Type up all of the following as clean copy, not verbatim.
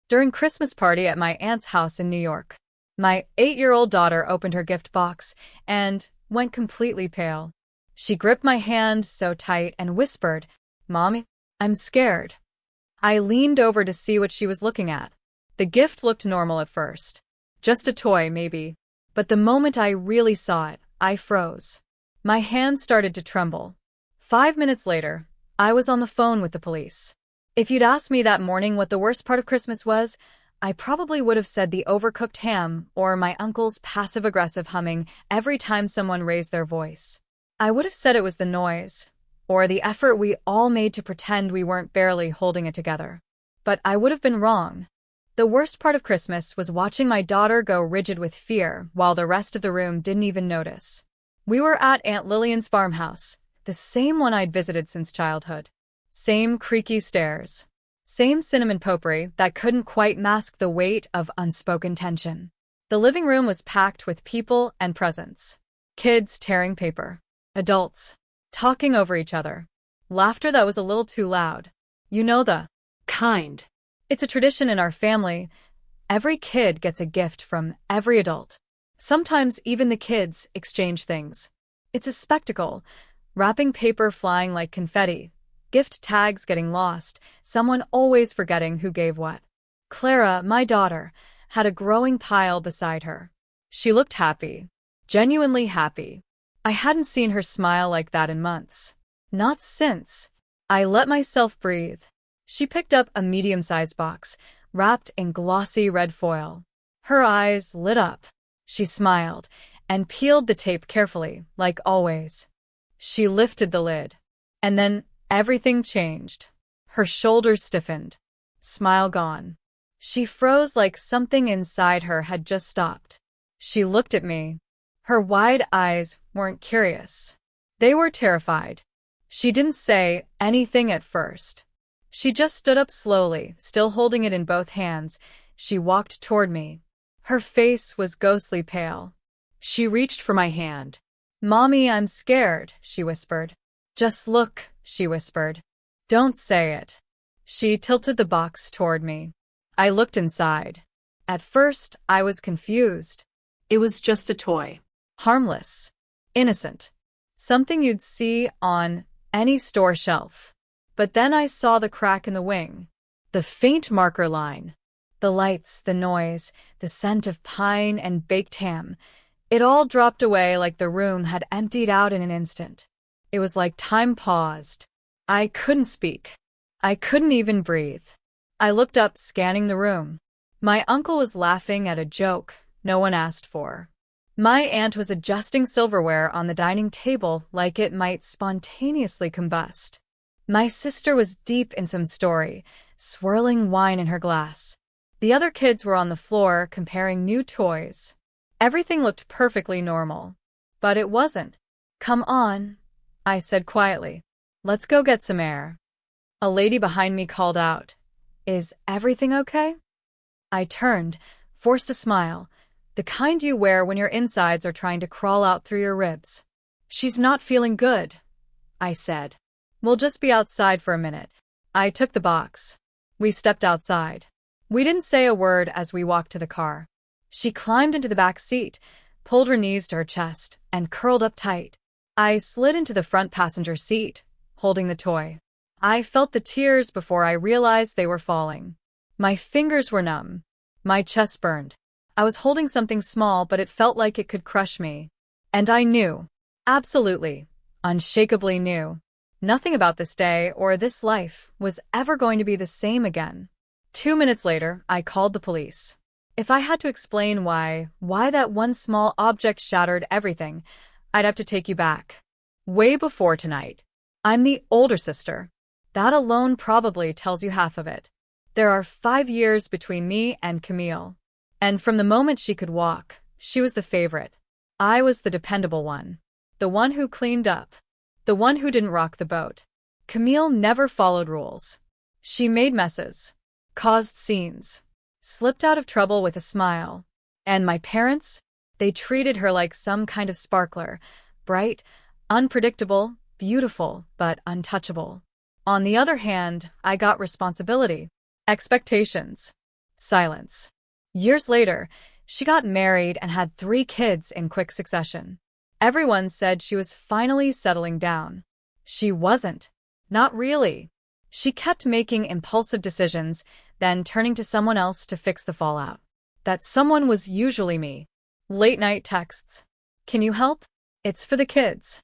During Christmas party at my aunt's house in New York. My 8-year-old daughter opened her gift box and went completely pale. She gripped my hand so tight and whispered, "Mommy, I'm scared." I leaned over to see what she was looking at. The gift looked normal at first. Just a toy, maybe. But the moment I really saw it, I froze. My hand started to tremble. 5 minutes later, I was on the phone with the police. If you'd asked me that morning what the worst part of Christmas was, I probably would have said the overcooked ham or my uncle's passive-aggressive humming every time someone raised their voice. I would have said it was the noise, or the effort we all made to pretend we weren't barely holding it together. But I would have been wrong. The worst part of Christmas was watching my daughter go rigid with fear while the rest of the room didn't even notice. We were at Aunt Lillian's farmhouse, the same one I'd visited since childhood. Same creaky stairs. Same cinnamon potpourri that couldn't quite mask the weight of unspoken tension. The living room was packed with people and presents. Kids tearing paper. Adults talking over each other. Laughter that was a little too loud. You know the kind. It's a tradition in our family. Every kid gets a gift from every adult. Sometimes even the kids exchange things. It's a spectacle. Wrapping paper flying like confetti. Gift tags getting lost. Someone always forgetting who gave what. Clara, my daughter, had a growing pile beside her. She looked happy. Genuinely happy. I hadn't seen her smile like that in months. Not since. I let myself breathe. She picked up a medium-sized box, wrapped in glossy red foil. Her eyes lit up. She smiled, and peeled the tape carefully, like always. She lifted the lid. And then everything changed. Her shoulders stiffened. Smile gone. She froze like something inside her had just stopped. She looked at me. Her wide eyes weren't curious. They were terrified. She didn't say anything at first. She just stood up slowly, still holding it in both hands. She walked toward me. Her face was ghostly pale. She reached for my hand. "Mommy, I'm scared," she whispered. "Just look," she whispered. "Don't say it." She tilted the box toward me. I looked inside. At first, I was confused. It was just a toy. Harmless. Innocent. Something you'd see on any store shelf. But then I saw the crack in the wing. The faint marker line. The lights, the noise, the scent of pine and baked ham. It all dropped away like the room had emptied out in an instant. It was like time paused. I couldn't speak. I couldn't even breathe. I looked up, scanning the room. My uncle was laughing at a joke no one asked for. My aunt was adjusting silverware on the dining table like it might spontaneously combust. My sister was deep in some story, swirling wine in her glass. The other kids were on the floor comparing new toys. Everything looked perfectly normal. But it wasn't. "Come on," I said quietly. "Let's go get some air." A lady behind me called out, "Is everything okay?" I turned, forced a smile, the kind you wear when your insides are trying to crawl out through your ribs. "She's not feeling good," I said. "We'll just be outside for a minute." I took the box. We stepped outside. We didn't say a word as we walked to the car. She climbed into the back seat, pulled her knees to her chest, and curled up tight. I slid into the front passenger seat, holding the toy. I felt the tears before I realized they were falling. My fingers were numb. My chest burned. I was holding something small, but it felt like it could crush me. And I knew. Absolutely, unshakably knew. Nothing about this day or this life was ever going to be the same again. 2 minutes later, I called the police. If I had to explain why that one small object shattered everything, I'd have to take you back. Way before tonight. I'm the older sister. That alone probably tells you half of it. There are 5 years between me and Camille. And from the moment she could walk, she was the favorite. I was the dependable one. The one who cleaned up. The one who didn't rock the boat. Camille never followed rules. She made messes. Caused scenes. Slipped out of trouble with a smile. And my parents? They treated her like some kind of sparkler. Bright, unpredictable, beautiful, but untouchable. On the other hand, I got responsibility. Expectations. Silence. Years later, she got married and had 3 kids in quick succession. Everyone said she was finally settling down. She wasn't. Not really. She kept making impulsive decisions, then turning to someone else to fix the fallout. That someone was usually me. Late-night texts. Can you help? It's for the kids.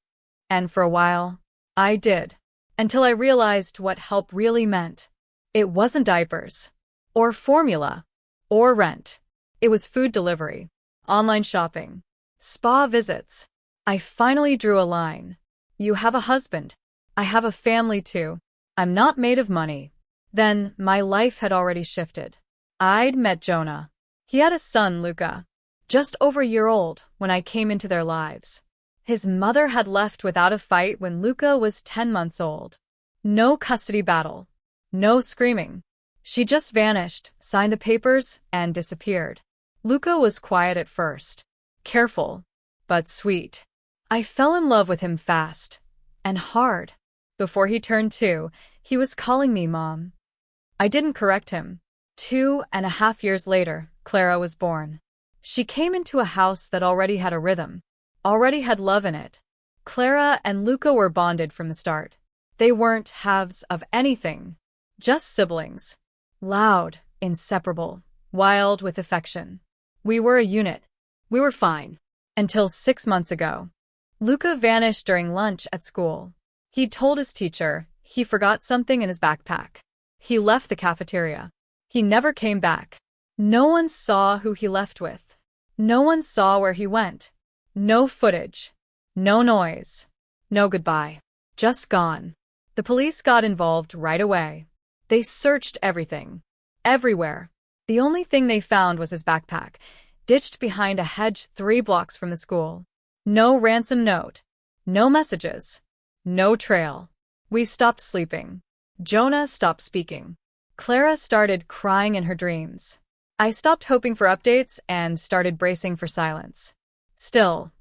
And for a while, I did. Until I realized what help really meant. It wasn't diapers. Or formula. Or rent. It was food delivery. Online shopping. Spa visits. I finally drew a line. You have a husband. I have a family too. I'm not made of money. Then, my life had already shifted. I'd met Jonah. He had a son, Luca. Just over a year old when I came into their lives. His mother had left without a fight when Luca was 10 months old. No custody battle. No screaming. She just vanished, signed the papers, and disappeared. Luca was quiet at first. Careful, but sweet. I fell in love with him fast. And hard. Before he turned 2, he was calling me Mom. I didn't correct him. 2.5 years later, Clara was born. She came into a house that already had a rhythm. Already had love in it. Clara and Luca were bonded from the start. They weren't halves of anything. Just siblings. Loud, inseparable, wild with affection. We were a unit. We were fine. Until 6 months ago. Luca vanished during lunch at school. He'd told his teacher he forgot something in his backpack. He left the cafeteria. He never came back. No one saw who he left with. No one saw where he went. No footage. No noise. No goodbye. Just gone. The police got involved right away. They searched everything. Everywhere. The only thing they found was his backpack, ditched behind a hedge 3 blocks from the school. No ransom note. No messages. No trail. We stopped sleeping. Jonah stopped speaking. Clara started crying in her dreams. I stopped hoping for updates and started bracing for silence. Still,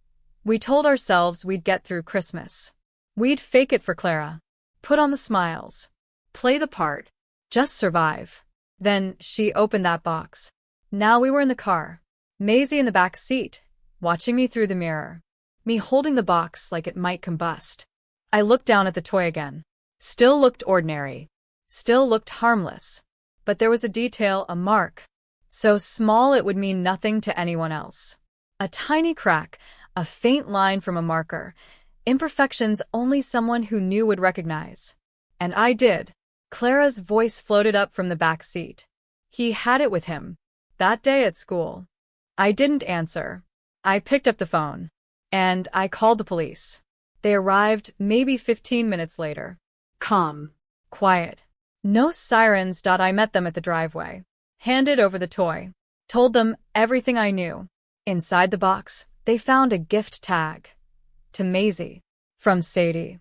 we told ourselves we'd get through Christmas. We'd fake it for Clara. Put on the smiles. Play the part. Just survive. Then she opened that box. Now we were in the car. Maisie in the back seat, watching me through the mirror. Me holding the box like it might combust. I looked down at the toy again. Still looked ordinary. Still looked harmless. But there was a detail, a mark. So small it would mean nothing to anyone else. A tiny crack, a faint line from a marker. Imperfections only someone who knew would recognize. And I did. Clara's voice floated up from the back seat. He had it with him. That day at school. I didn't answer. I picked up the phone. And I called the police. They arrived maybe 15 minutes later. Calm. Quiet. No sirens. I met them at the driveway. Handed over the toy. Told them everything I knew. Inside the box, they found a gift tag. To Maisie. From Sadie.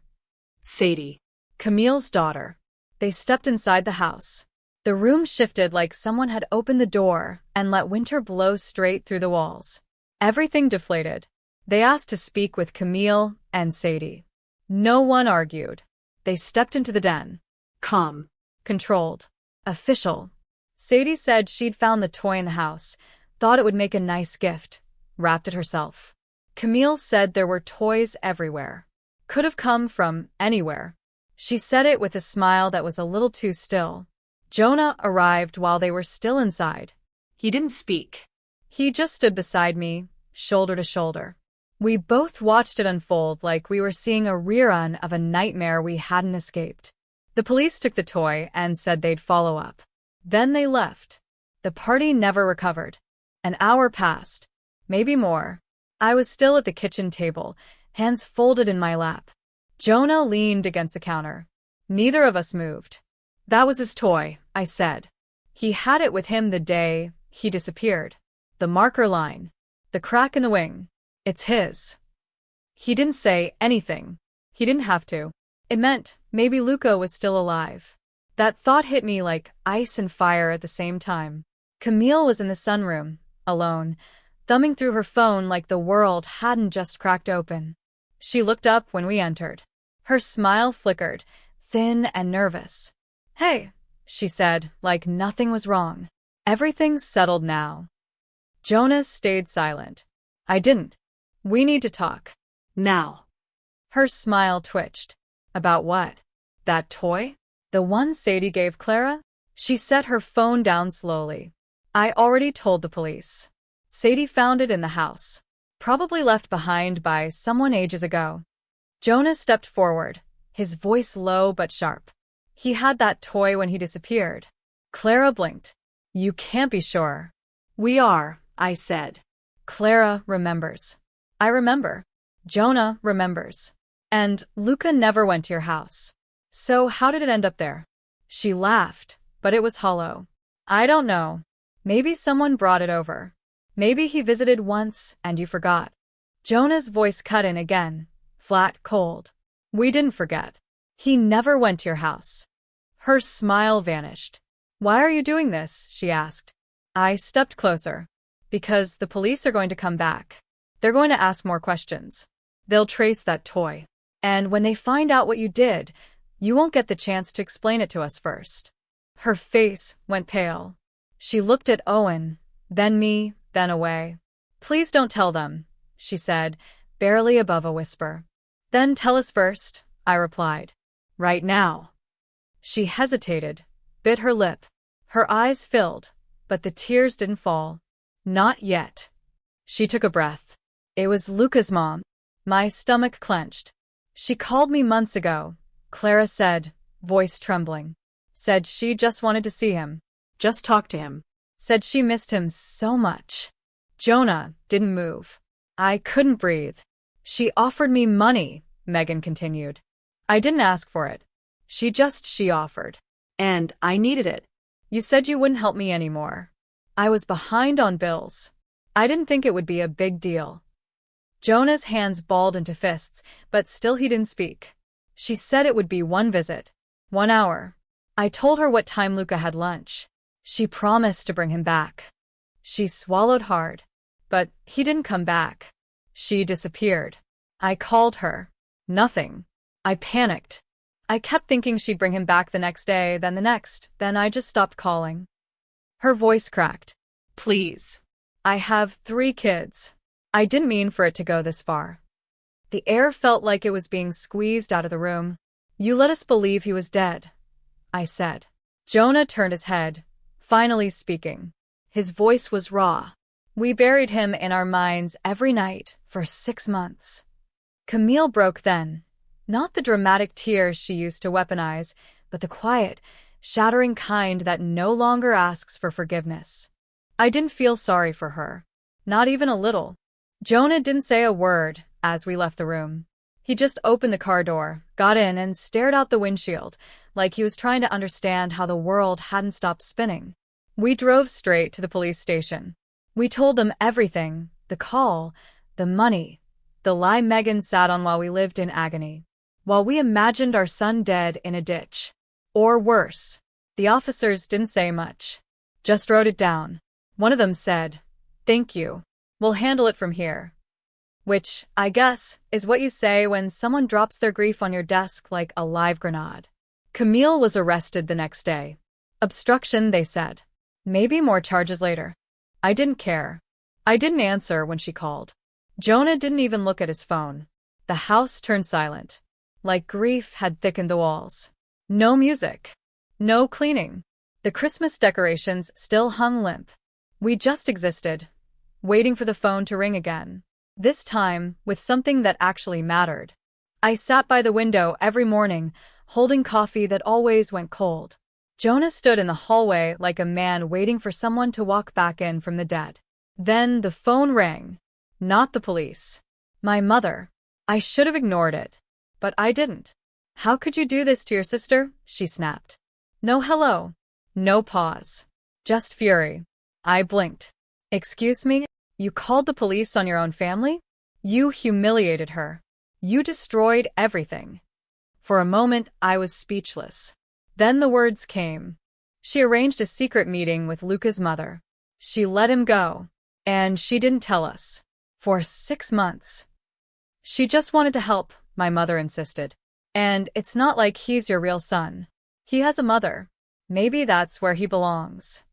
Sadie. Camille's daughter. They stepped inside the house. The room shifted like someone had opened the door and let winter blow straight through the walls. Everything deflated. They asked to speak with Camille and Sadie. No one argued. They stepped into the den. Calm. Controlled. Official. Sadie said she'd found the toy in the house, thought it would make a nice gift, wrapped it herself. Camille said there were toys everywhere. Could have come from anywhere. She said it with a smile that was a little too still. Jonah arrived while they were still inside. He didn't speak. He just stood beside me, shoulder to shoulder. We both watched it unfold like we were seeing a rerun of a nightmare we hadn't escaped. The police took the toy and said they'd follow up. Then they left. The party never recovered. An hour passed. Maybe more. I was still at the kitchen table, hands folded in my lap. Jonah leaned against the counter. Neither of us moved. That was his toy, I said. He had it with him the day he disappeared. The marker line. The crack in the wing. It's his. He didn't say anything. He didn't have to. It meant maybe Luca was still alive. That thought hit me like ice and fire at the same time. Camille was in the sunroom, alone, thumbing through her phone like the world hadn't just cracked open. She looked up when we entered. Her smile flickered, thin and nervous. Hey, she said, like nothing was wrong. Everything's settled now. Jonas stayed silent. I didn't. We need to talk. Now. Her smile twitched. About what? That toy? The one Sadie gave Clara? She set her phone down slowly. I already told the police. Sadie found it in the house. Probably left behind by someone ages ago. Jonas stepped forward, his voice low but sharp. He had that toy when he disappeared. Clara blinked. You can't be sure. We are, I said. Clara remembers. I remember. Jonah remembers. And Luca never went to your house. So how did it end up there? She laughed, but it was hollow. I don't know. Maybe someone brought it over. Maybe he visited once and you forgot. Jonah's voice cut in again, flat, cold. We didn't forget. He never went to your house. Her smile vanished. Why are you doing this? She asked. I stepped closer. Because the police are going to come back. They're going to ask more questions. They'll trace that toy. And when they find out what you did, you won't get the chance to explain it to us first. Her face went pale. She looked at Owen, then me, then away. Please don't tell them, she said, barely above a whisper. Then tell us first, I replied. Right now. She hesitated, bit her lip. Her eyes filled, but the tears didn't fall. Not yet. She took a breath. It was Luca's mom. My stomach clenched. She called me months ago, Clara said, voice trembling. Said she just wanted to see him. Just talk to him. Said she missed him so much. Jonah didn't move. I couldn't breathe. She offered me money, Megan continued. I didn't ask for it. She offered. And I needed it. You said you wouldn't help me anymore. I was behind on bills. I didn't think it would be a big deal. Jonah's hands balled into fists, but still he didn't speak. She said it would be one visit. 1 hour. I told her what time Luca had lunch. She promised to bring him back. She swallowed hard. But he didn't come back. She disappeared. I called her. Nothing. I panicked. I kept thinking she'd bring him back the next day, then the next, then I just stopped calling. Her voice cracked. Please. I have 3 kids. I didn't mean for it to go this far. The air felt like it was being squeezed out of the room. You let us believe he was dead, I said. Jonah turned his head, finally speaking. His voice was raw. We buried him in our minds every night for 6 months. Camille broke then. Not the dramatic tears she used to weaponize, but the quiet, shattering kind that no longer asks for forgiveness. I didn't feel sorry for her. Not even a little. Jonah didn't say a word as we left the room. He just opened the car door, got in, and stared out the windshield, like he was trying to understand how the world hadn't stopped spinning. We drove straight to the police station. We told them everything, the call, the money, the lie Megan sat on while we lived in agony, while we imagined our son dead in a ditch. Or worse. The officers didn't say much. Just wrote it down. One of them said, "Thank you. We'll handle it from here." Which, I guess, is what you say when someone drops their grief on your desk like a live grenade. Camille was arrested the next day. Obstruction, they said. Maybe more charges later. I didn't care. I didn't answer when she called. Jonah didn't even look at his phone. The house turned silent. Like grief had thickened the walls. No music. No cleaning. The Christmas decorations still hung limp. We just existed, waiting for the phone to ring again. This time, with something that actually mattered. I sat by the window every morning, holding coffee that always went cold. Jonah stood in the hallway like a man waiting for someone to walk back in from the dead. Then the phone rang. Not the police. My mother. I should have ignored it. But I didn't. How could you do this to your sister? She snapped. No hello. No pause. Just fury. I blinked. Excuse me? You called the police on your own family? You humiliated her. You destroyed everything. For a moment, I was speechless. Then the words came. She arranged a secret meeting with Luca's mother. She let him go. And she didn't tell us. For 6 months. She just wanted to help, my mother insisted. And it's not like he's your real son. He has a mother. Maybe that's where he belongs.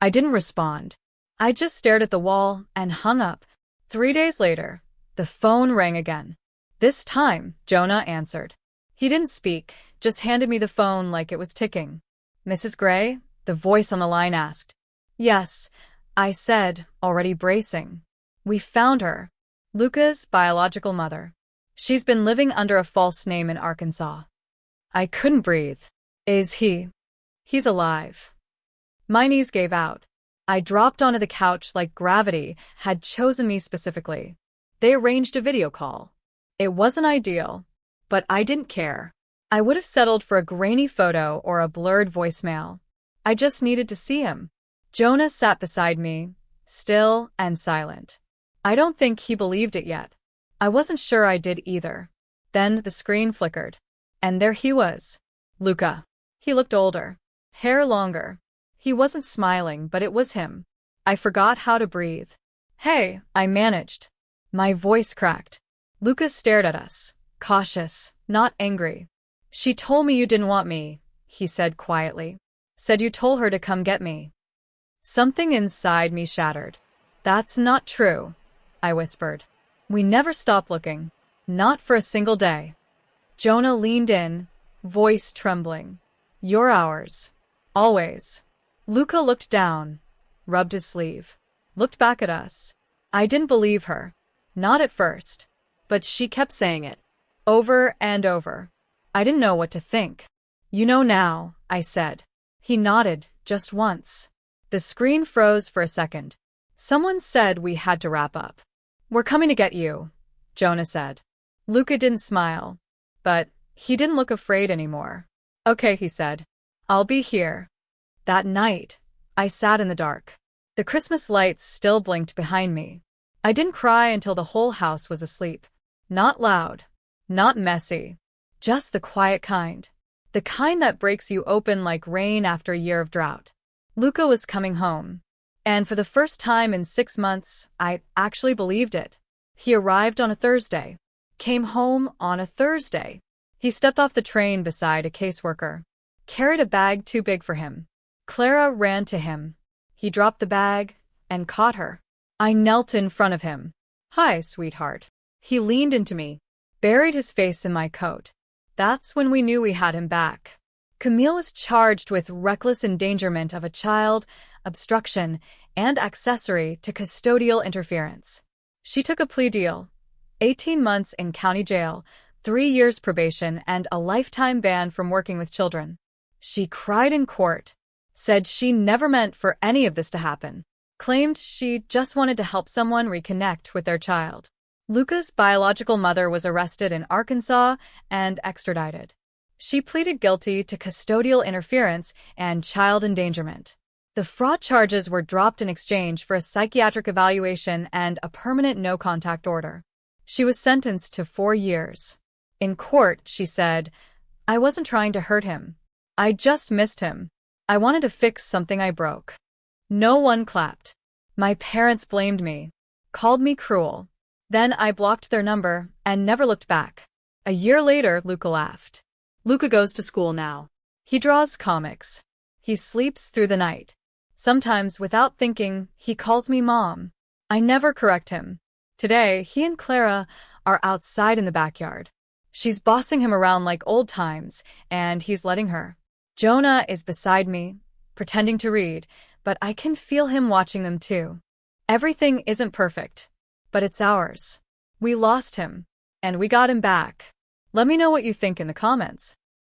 I didn't respond. I just stared at the wall and hung up. 3 days later, the phone rang again. This time, Jonah answered. He didn't speak, just handed me the phone like it was ticking. Mrs. Gray? The voice on the line asked. Yes, I said, already bracing. We found her. Luca's biological mother. She's been living under a false name in Arkansas. I couldn't breathe. Is he? He's alive. My knees gave out. I dropped onto the couch like gravity had chosen me specifically. They arranged a video call. It wasn't ideal, but I didn't care. I would have settled for a grainy photo or a blurred voicemail. I just needed to see him. Jonah sat beside me, still and silent. I don't think he believed it yet. I wasn't sure I did either. Then the screen flickered. And there he was. Luca. He looked older. Hair longer. He wasn't smiling, but it was him. I forgot how to breathe. Hey, I managed. My voice cracked. Luca stared at us, cautious, not angry. She told me you didn't want me, he said quietly. Said you told her to come get me. Something inside me shattered. That's not true, I whispered. We never stopped looking. Not for a single day. Jonah leaned in, voice trembling. You're ours. Always. Luca looked down, rubbed his sleeve, looked back at us. I didn't believe her. Not at first. But she kept saying it. Over and over. I didn't know what to think. You know now, I said. He nodded, just once. The screen froze for a second. Someone said we had to wrap up. We're coming to get you, Jonah said. Luca didn't smile. But he didn't look afraid anymore. Okay, he said. I'll be here. That night, I sat in the dark. The Christmas lights still blinked behind me. I didn't cry until the whole house was asleep. Not loud. Not messy. Just the quiet kind. The kind that breaks you open like rain after a year of drought. Luca was coming home. And for the first time in 6 months, I actually believed it. He arrived on a Thursday. Came home on a Thursday. He stepped off the train beside a caseworker. Carried a bag too big for him. Clara ran to him. He dropped the bag and caught her. I knelt in front of him. Hi, sweetheart. He leaned into me, buried his face in my coat. That's when we knew we had him back. Camille was charged with reckless endangerment of a child, obstruction, and accessory to custodial interference. She took a plea deal. 18 months in county jail, 3 years probation, and a lifetime ban from working with children. She cried in court, said she never meant for any of this to happen, claimed she just wanted to help someone reconnect with their child. Luca's biological mother was arrested in Arkansas and extradited. She pleaded guilty to custodial interference and child endangerment. The fraud charges were dropped in exchange for a psychiatric evaluation and a permanent no-contact order. She was sentenced to 4 years. In court, she said, I wasn't trying to hurt him. I just missed him. I wanted to fix something I broke. No one clapped. My parents blamed me, called me cruel. Then I blocked their number and never looked back. A year later, Luca laughed. Luca goes to school now. He draws comics. He sleeps through the night. Sometimes, without thinking, he calls me Mom. I never correct him. Today, he and Clara are outside in the backyard. She's bossing him around like old times, and he's letting her. Jonah is beside me, pretending to read, but I can feel him watching them too. Everything isn't perfect, but it's ours. We lost him, and we got him back. Let me know what you think in the comments.